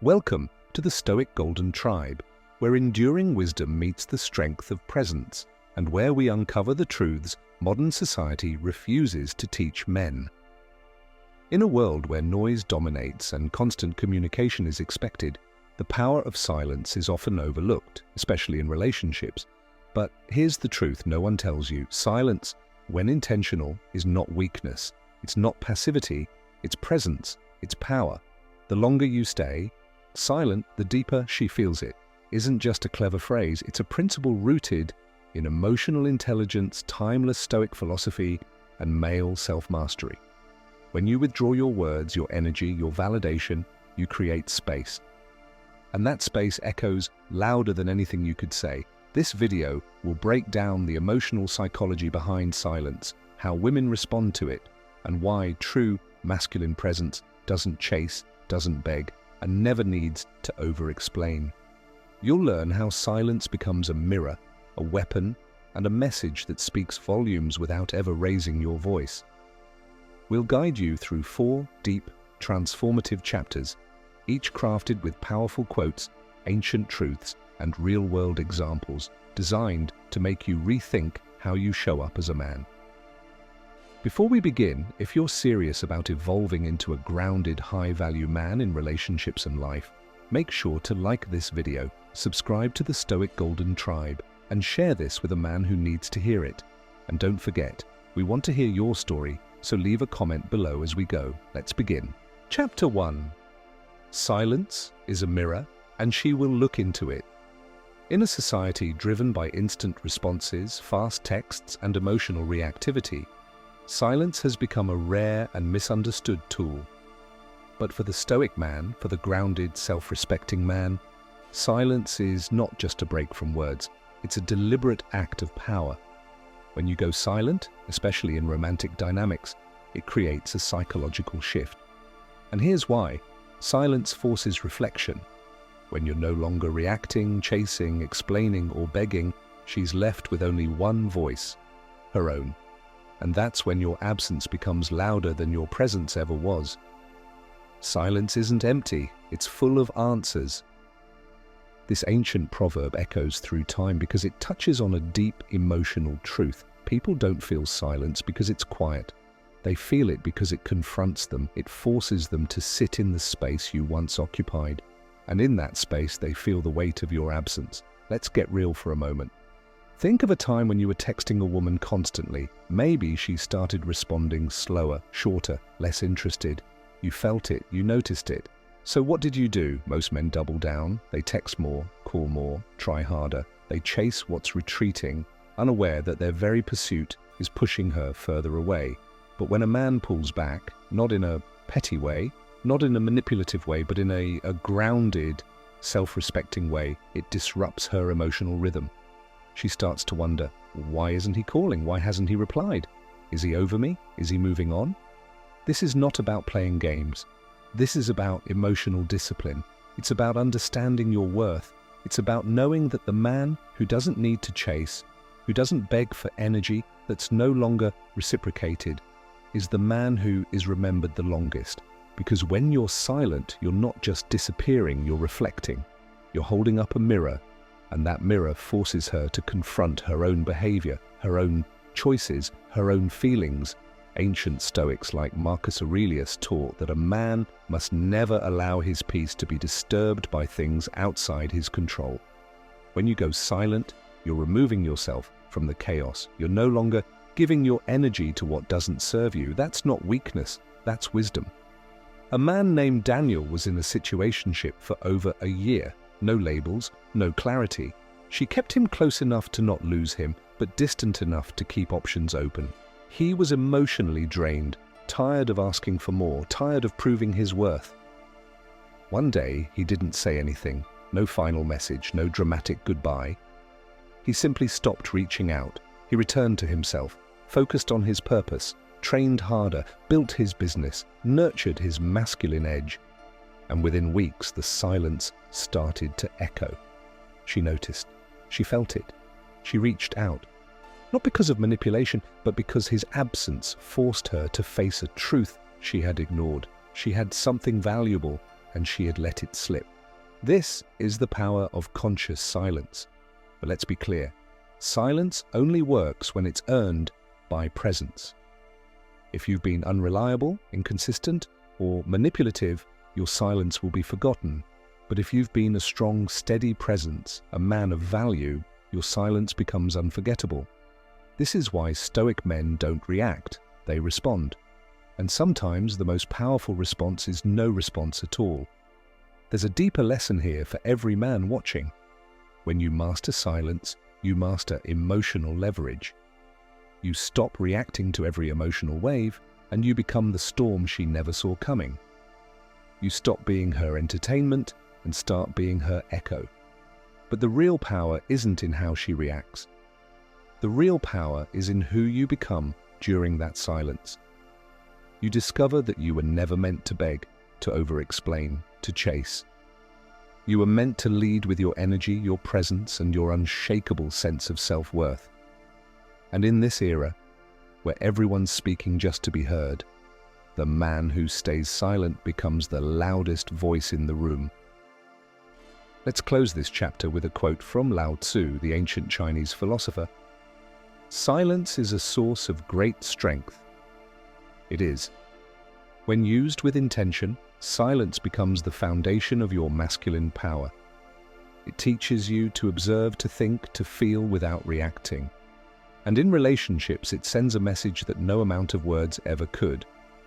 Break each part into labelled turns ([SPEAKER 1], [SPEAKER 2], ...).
[SPEAKER 1] Welcome to the Stoic Golden Tribe, where enduring wisdom meets the strength of presence, and where we uncover the truths modern society refuses to teach men. In a world where noise dominates and constant communication is expected, the power of silence is often overlooked, especially in relationships. But here's the truth no one tells you. Silence, when intentional, is not weakness. It's not passivity. It's presence. It's power. The longer you stay silent, the deeper she feels it. Isn't just a clever phrase. It's a principle rooted in emotional intelligence, timeless Stoic philosophy, and male self-mastery. When you withdraw your words, your energy, your validation, you create space. And that space echoes louder than anything you could say. This video will break down the emotional psychology behind silence, how women respond to it, and why true masculine presence doesn't chase, doesn't beg, and never needs to over-explain. You'll learn how silence becomes a mirror, a weapon, and a message that speaks volumes without ever raising your voice. We'll guide you through 4 deep, transformative chapters, each crafted with powerful quotes, ancient truths, and real-world examples designed to make you rethink how you show up as a man. Before we begin, if you're serious about evolving into a grounded, high-value man in relationships and life, make sure to like this video, subscribe to the Stoic Golden Tribe, and share this with a man who needs to hear it. And don't forget, we want to hear your story, so leave a comment below as we go. Let's begin. Chapter 1. Silence is a mirror, and she will look into it. In a society driven by instant responses, fast texts, and emotional reactivity, silence has become a rare and misunderstood tool. But for the Stoic man, for the grounded, self-respecting man, silence is not just a break from words. It's a deliberate act of power. When you go silent, especially in romantic dynamics, it creates a psychological shift. And here's why. Silence forces reflection. When you're no longer reacting, chasing, explaining, or begging, she's left with only one voice, her own. And that's when your absence becomes louder than your presence ever was. Silence isn't empty, it's full of answers. This ancient proverb echoes through time because it touches on a deep emotional truth. People don't feel silence because it's quiet. They feel it because it confronts them. It forces them to sit in the space you once occupied. And in that space, they feel the weight of your absence. Let's get real for a moment. Think of a time when you were texting a woman constantly. Maybe she started responding slower, shorter, less interested. You felt it, you noticed it. So what did you do? Most men double down. They text more, call more, try harder. They chase what's retreating, unaware that their very pursuit is pushing her further away. But when a man pulls back, not in a petty way, not in a manipulative way, but in a grounded, self-respecting way, it disrupts her emotional rhythm. She starts to wonder, why isn't he calling? Why hasn't he replied? Is he over me? Is he moving on? This is not about playing games. This is about emotional discipline. It's about understanding your worth. It's about knowing that the man who doesn't need to chase, who doesn't beg for energy that's no longer reciprocated, is the man who is remembered the longest. Because when you're silent, you're not just disappearing, you're reflecting. You're holding up a mirror, and that mirror forces her to confront her own behavior, her own choices, her own feelings. Ancient Stoics like Marcus Aurelius taught that a man must never allow his peace to be disturbed by things outside his control. When you go silent, you're removing yourself from the chaos. You're no longer giving your energy to what doesn't serve you. That's not weakness, that's wisdom. A man named Daniel was in a situationship for over a year. No labels, no clarity. She kept him close enough to not lose him, but distant enough to keep options open. He was emotionally drained, tired of asking for more, tired of proving his worth. One day, he didn't say anything. No final message, no dramatic goodbye. He simply stopped reaching out. He returned to himself, focused on his purpose, trained harder, built his business, nurtured his masculine edge. And within weeks, the silence started to echo. She noticed. She felt it. She reached out. Not because of manipulation, but because his absence forced her to face a truth she had ignored. She had something valuable, and she had let it slip. This is the power of conscious silence. But let's be clear, silence only works when it's earned by presence. If you've been unreliable, inconsistent, or manipulative, your silence will be forgotten. But if you've been a strong, steady presence, a man of value, your silence becomes unforgettable. This is why Stoic men don't react, they respond. And sometimes the most powerful response is no response at all. There's a deeper lesson here for every man watching. When you master silence, you master emotional leverage. You stop reacting to every emotional wave, and you become the storm she never saw coming. You stop being her entertainment and start being her echo. But the real power isn't in how she reacts. The real power is in who you become during that silence. You discover that you were never meant to beg, to over-explain, to chase. You were meant to lead with your energy, your presence, and your unshakable sense of self-worth. And in this era, where everyone's speaking just to be heard, the man who stays silent becomes the loudest voice in the room. Let's close this chapter with a quote from Lao Tzu, the ancient Chinese philosopher. "Silence is a source of great strength." It is. When used with intention, silence becomes the foundation of your masculine power. It teaches you to observe, to think, to feel without reacting. And in relationships, it sends a message that no amount of words ever could.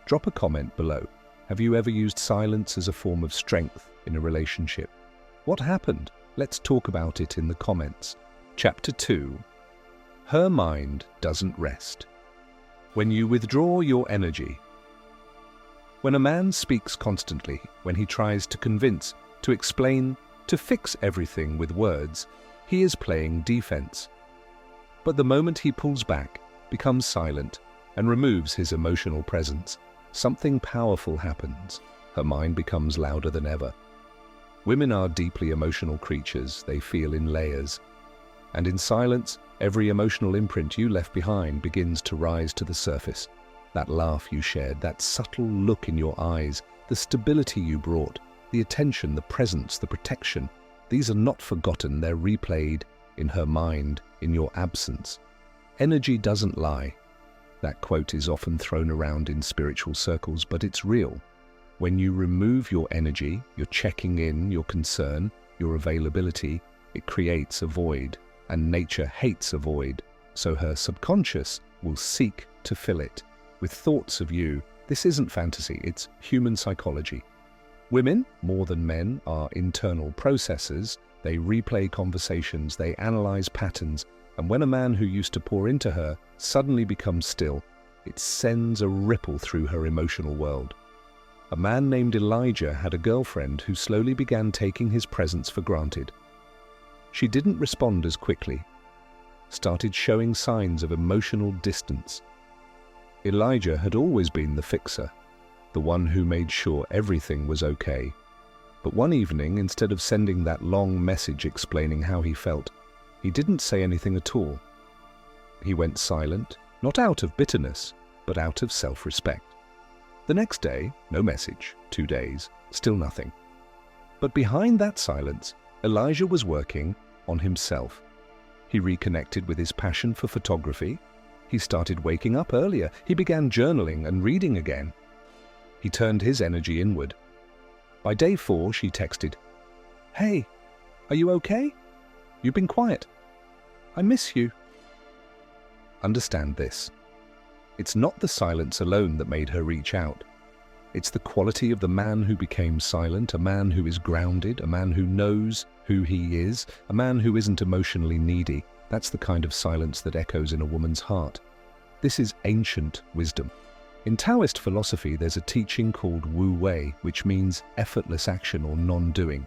[SPEAKER 1] Drop a comment below. Have you ever used silence as a form of strength in a relationship? What happened? Let's talk about it in the comments. Chapter 2. Her mind doesn't rest. When you withdraw your energy. When a man speaks constantly, when he tries to convince, to explain, to fix everything with words, he is playing defense. But the moment he pulls back, becomes silent, and removes his emotional presence, something powerful happens. Her mind becomes louder than ever. Women are deeply emotional creatures. They feel in layers. And in silence, every emotional imprint you left behind begins to rise to the surface. That laugh you shared, that subtle look in your eyes, the stability you brought, the attention, the presence, the protection. These are not forgotten, they're replayed in her mind, in your absence. Energy doesn't lie. That quote is often thrown around in spiritual circles, but it's real. When you remove your energy, your checking in, your concern, your availability, it creates a void, and nature hates a void, so her subconscious will seek to fill it with thoughts of you. This isn't fantasy, it's human psychology. Women, more than men, are internal processors. They replay conversations, they analyze patterns, and when a man who used to pour into her suddenly becomes still, it sends a ripple through her emotional world. A man named Elijah had a girlfriend who slowly began taking his presence for granted. She didn't respond as quickly, started showing signs of emotional distance. Elijah had always been the fixer, the one who made sure everything was okay. But one evening, instead of sending that long message explaining how he felt, he didn't say anything at all. He went silent, not out of bitterness, but out of self-respect. The next day, no message. 2 days, still nothing. But behind that silence, Elijah was working on himself. He reconnected with his passion for photography. He started waking up earlier. He began journaling and reading again. He turned his energy inward. By day 4, she texted, "Hey, are you okay? You've been quiet. I miss you." Understand this. It's not the silence alone that made her reach out. It's the quality of the man who became silent, a man who is grounded, a man who knows who he is, a man who isn't emotionally needy. That's the kind of silence that echoes in a woman's heart. This is ancient wisdom. In Taoist philosophy, there's a teaching called Wu Wei, which means effortless action or non-doing.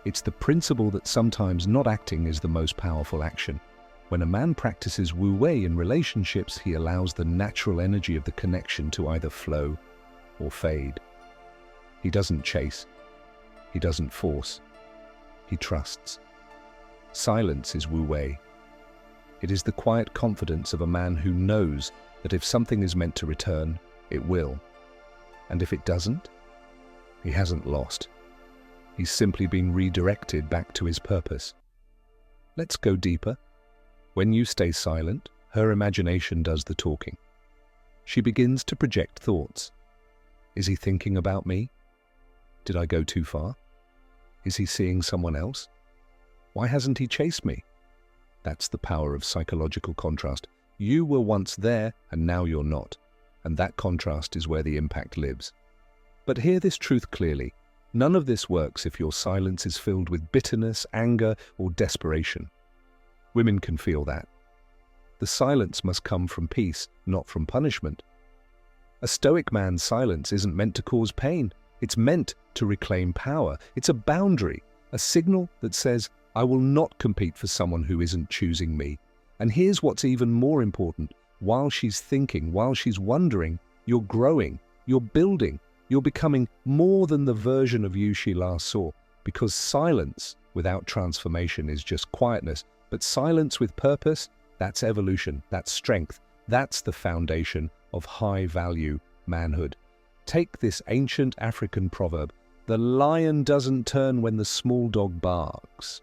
[SPEAKER 1] It's the principle that sometimes not acting is the most powerful action. When a man practices Wu Wei in relationships, he allows the natural energy of the connection to either flow or fade. He doesn't chase. He doesn't force. He trusts. Silence is Wu Wei. It is the quiet confidence of a man who knows that if something is meant to return, it will. And if it doesn't, he hasn't lost. He's simply been redirected back to his purpose. Let's go deeper. When you stay silent, her imagination does the talking. She begins to project thoughts. Is he thinking about me? Did I go too far? Is he seeing someone else? Why hasn't he chased me? That's the power of psychological contrast. You were once there and now you're not. And that contrast is where the impact lives. But hear this truth clearly. None of this works if your silence is filled with bitterness, anger, or desperation. Women can feel that. The silence must come from peace, not from punishment. A Stoic man's silence isn't meant to cause pain. It's meant to reclaim power. It's a boundary, a signal that says, I will not compete for someone who isn't choosing me. And here's what's even more important. While she's thinking, while she's wondering, you're growing, you're building, you're becoming more than the version of you she last saw. Because silence without transformation is just quietness. But silence with purpose, that's evolution, that's strength. That's the foundation of high-value manhood. Take this ancient African proverb, the lion doesn't turn when the small dog barks.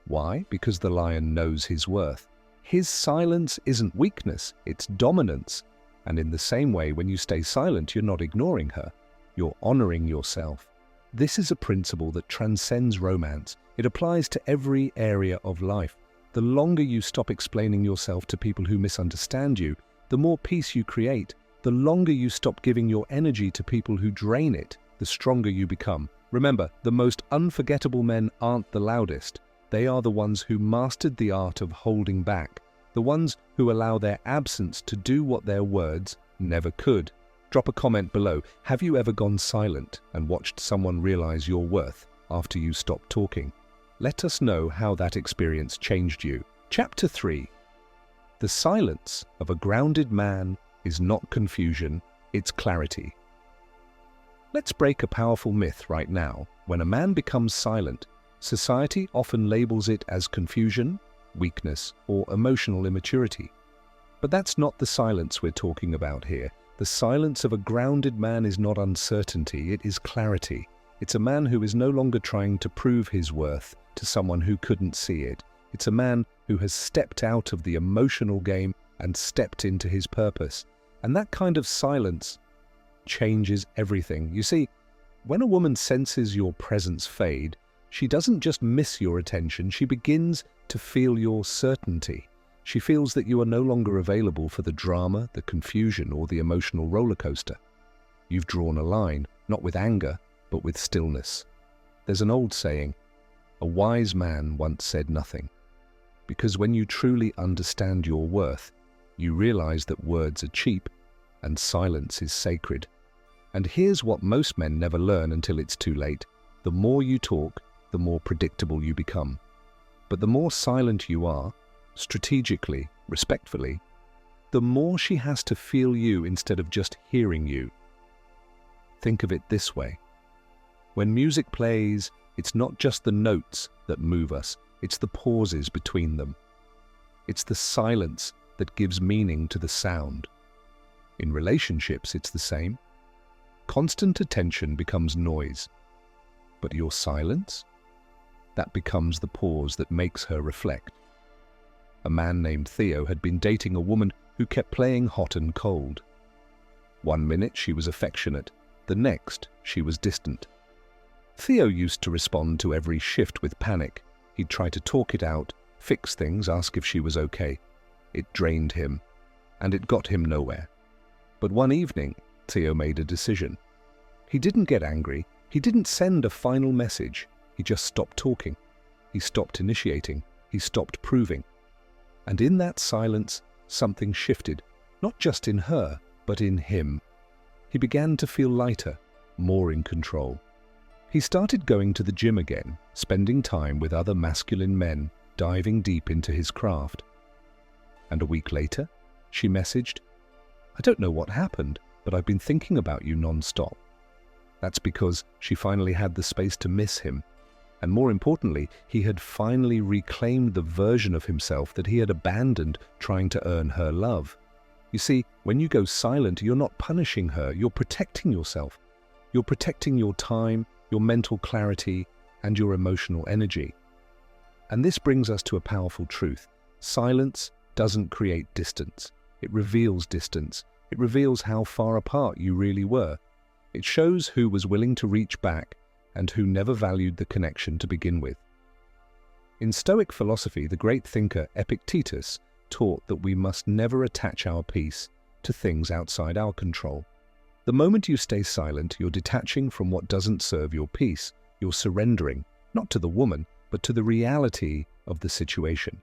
[SPEAKER 1] Why? Because the lion knows his worth. His silence isn't weakness, it's dominance. And in the same way, when you stay silent, you're not ignoring her. You're honoring yourself. This is a principle that transcends romance. It applies to every area of life. The longer you stop explaining yourself to people who misunderstand you, the more peace you create. The longer you stop giving your energy to people who drain it, the stronger you become. Remember, the most unforgettable men aren't the loudest. They are the ones who mastered the art of holding back, the ones who allow their absence to do what their words never could. Drop a comment below. Have you ever gone silent and watched someone realize your worth after you stopped talking? Let us know how that experience changed you. Chapter 3. The silence of a grounded man is not confusion, it's clarity. Let's break a powerful myth right now. When a man becomes silent, society often labels it as confusion, weakness, or emotional immaturity. But that's not the silence we're talking about here. The silence of a grounded man is not uncertainty, it is clarity. It's a man who is no longer trying to prove his worth to someone who couldn't see it. It's a man who has stepped out of the emotional game and stepped into his purpose. And that kind of silence changes everything. You see, when a woman senses your presence fade, she doesn't just miss your attention, she begins to feel your certainty. She feels that you are no longer available for the drama, the confusion, or the emotional roller coaster. You've drawn a line, not with anger, but with stillness. There's an old saying, a wise man once said nothing. Because when you truly understand your worth, you realize that words are cheap and silence is sacred. And here's what most men never learn until it's too late. The more you talk, the more predictable you become. But the more silent you are, strategically, respectfully, the more she has to feel you instead of just hearing you. Think of it this way. When music plays, it's not just the notes that move us, it's the pauses between them. It's the silence that gives meaning to the sound. In relationships, it's the same. Constant attention becomes noise. But your silence? That becomes the pause that makes her reflect. A man named Theo had been dating a woman who kept playing hot and cold. 1 minute she was affectionate, the next she was distant. Theo used to respond to every shift with panic. He'd try to talk it out, fix things, ask if she was okay. It drained him, and it got him nowhere. But one evening, Theo made a decision. He didn't get angry, he didn't send a final message, he just stopped talking. He stopped initiating, he stopped proving. And in that silence, something shifted, not just in her, but in him. He began to feel lighter, more in control. He started going to the gym again, spending time with other masculine men, diving deep into his craft. And a week later, she messaged, I don't know what happened, but I've been thinking about you non-stop. That's because she finally had the space to miss him. And more importantly, he had finally reclaimed the version of himself that he had abandoned trying to earn her love. You see, when you go silent, you're not punishing her, you're protecting yourself. You're protecting your time, your mental clarity, and your emotional energy. And this brings us to a powerful truth. Silence doesn't create distance. It reveals distance. It reveals how far apart you really were. It shows who was willing to reach back and who never valued the connection to begin with. In Stoic philosophy, the great thinker Epictetus taught that we must never attach our peace to things outside our control. The moment you stay silent, you're detaching from what doesn't serve your peace. You're surrendering, not to the woman, but to the reality of the situation.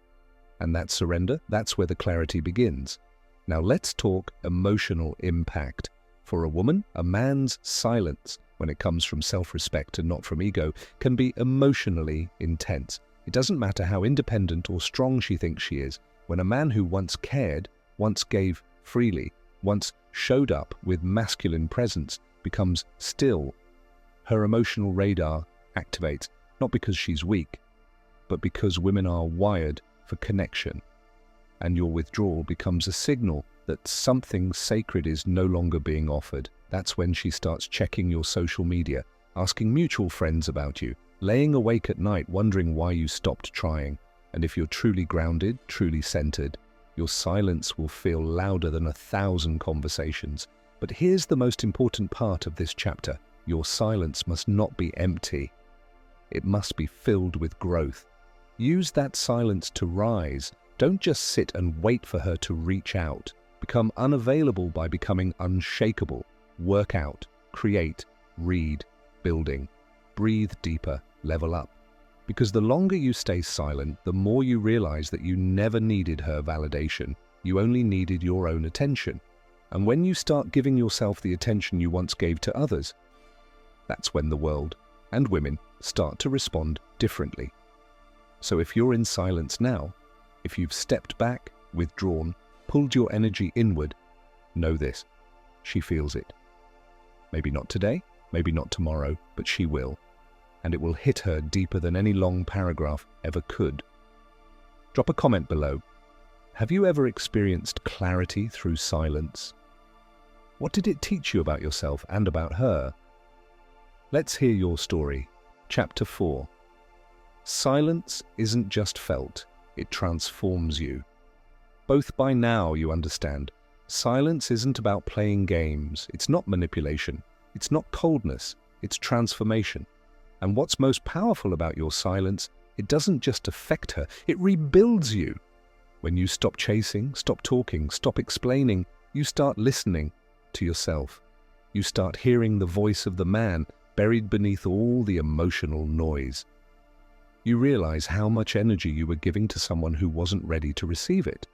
[SPEAKER 1] And that surrender, that's where the clarity begins. Now let's talk emotional impact. For a woman, a man's silence, when it comes from self-respect and not from ego, can be emotionally intense. It doesn't matter how independent or strong she thinks she is. When a man who once cared, once gave freely, once showed up with masculine presence, becomes still, her emotional radar activates, not because she's weak, but because women are wired for connection. And your withdrawal becomes a signal that something sacred is no longer being offered. That's when she starts checking your social media, asking mutual friends about you, laying awake at night wondering why you stopped trying. And if you're truly grounded, truly centered, your silence will feel louder than 1,000 conversations. But here's the most important part of this chapter. Your silence must not be empty. It must be filled with growth. Use that silence to rise. Don't just sit and wait for her to reach out. Become unavailable by becoming unshakable. Work out, create, read, building. Breathe deeper, level up. Because the longer you stay silent, the more you realize that you never needed her validation. You only needed your own attention. And when you start giving yourself the attention you once gave to others, that's when the world and women start to respond differently. So if you're in silence now, if you've stepped back, withdrawn, pulled your energy inward, know this: she feels it. Maybe not today, maybe not tomorrow, but she will. And it will hit her deeper than any long paragraph ever could. Drop a comment below. Have you ever experienced clarity through silence? What did it teach you about yourself and about her? Let's hear your story. Chapter 4. Silence isn't just felt, it transforms you. Both by now you understand. Silence isn't about playing games, it's not manipulation, it's not coldness, it's transformation. And what's most powerful about your silence, it doesn't just affect her, it rebuilds you. When you stop chasing, stop talking, stop explaining, you start listening to yourself. You start hearing the voice of the man buried beneath all the emotional noise. You realize how much energy you were giving to someone who wasn't ready to receive it.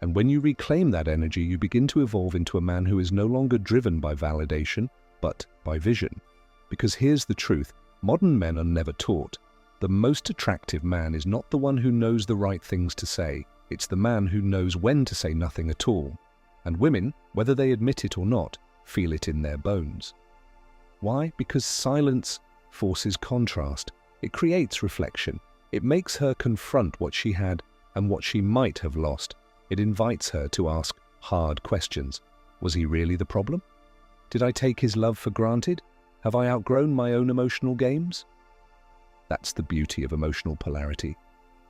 [SPEAKER 1] And when you reclaim that energy, you begin to evolve into a man who is no longer driven by validation, but by vision. Because here's the truth. Modern men are never taught. The most attractive man is not the one who knows the right things to say. It's the man who knows when to say nothing at all. And women, whether they admit it or not, feel it in their bones. Why? Because silence forces contrast. It creates reflection. It makes her confront what she had and what she might have lost. It invites her to ask hard questions. Was he really the problem? Did I take his love for granted? Have I outgrown my own emotional games? That's the beauty of emotional polarity.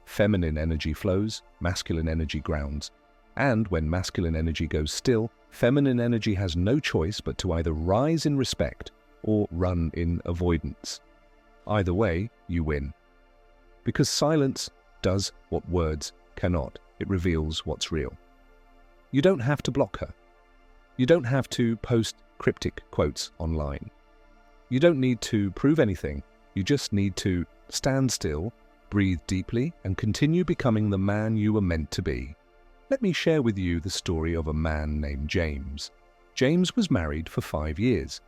[SPEAKER 1] Feminine energy flows, masculine energy grounds. And when masculine energy goes still, feminine energy has no choice but to either rise in respect or run in avoidance. Either way, you win. Because silence does what words cannot. It reveals what's real. You don't have to block her. You don't have to post cryptic quotes online. You don't need to prove anything. You just need to stand still, breathe deeply, and continue becoming the man you were meant to be. Let me share with you the story of a man named James. James was married for 5 years.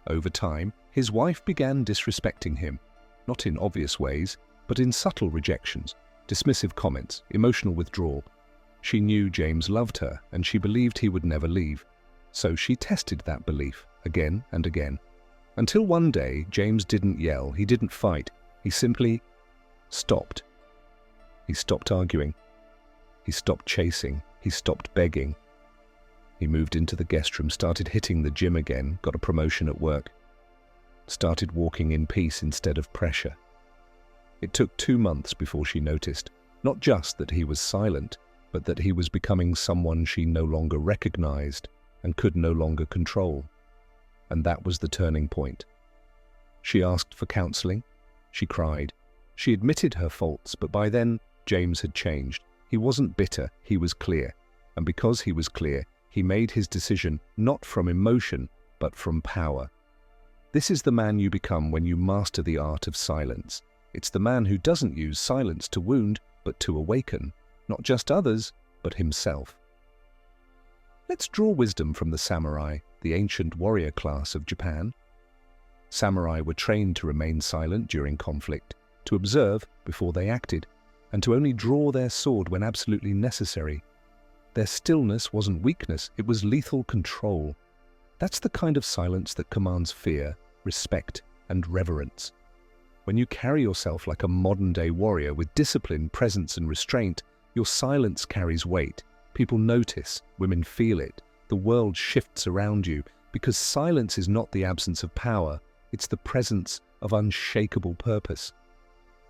[SPEAKER 1] Over time, his wife began disrespecting him, not in obvious ways, but in subtle rejections, dismissive comments, emotional withdrawal. She knew James loved her, and she believed he would never leave. So she tested that belief again and again. Until one day, James didn't yell, he didn't fight, he simply stopped. He stopped arguing. He stopped chasing. He stopped begging. He moved into the guest room, started hitting the gym again, got a promotion at work, started walking in peace instead of pressure. It took 2 months before she noticed, not just that he was silent, but that he was becoming someone she no longer recognized and could no longer control. And that was the turning point. She asked for counseling. She cried. She admitted her faults, but by then, James had changed. He wasn't bitter, he was clear. And because he was clear, he made his decision not from emotion, but from power. This is the man you become when you master the art of silence. It's the man who doesn't use silence to wound, but to awaken, not just others, but himself. Let's draw wisdom from the samurai, the ancient warrior class of Japan. Samurai were trained to remain silent during conflict, to observe before they acted, and to only draw their sword when absolutely necessary. Their stillness wasn't weakness, it was lethal control. That's the kind of silence that commands fear, respect, and reverence. When you carry yourself like a modern-day warrior with discipline, presence, and restraint, your silence carries weight. People notice, women feel it, the world shifts around you, because silence is not the absence of power, it's the presence of unshakable purpose.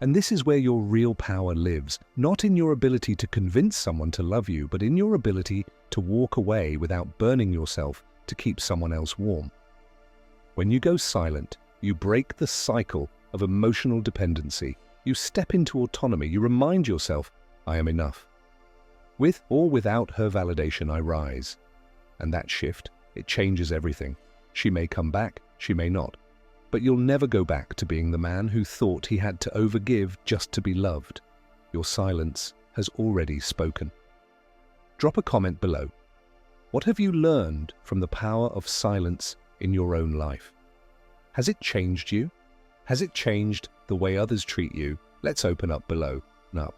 [SPEAKER 1] And this is where your real power lives, not in your ability to convince someone to love you, but in your ability to walk away without burning yourself to keep someone else warm. When you go silent, you break the cycle of emotional dependency. You step into autonomy. You remind yourself, I am enough. With or without her validation, I rise. And that shift, it changes everything. She may come back, she may not. But you'll never go back to being the man who thought he had to overgive just to be loved. Your silence has already spoken. Drop a comment below. What have you learned from the power of silence in your own life? Has it changed you? Has it changed the way others treat you? Let's open up below. Now,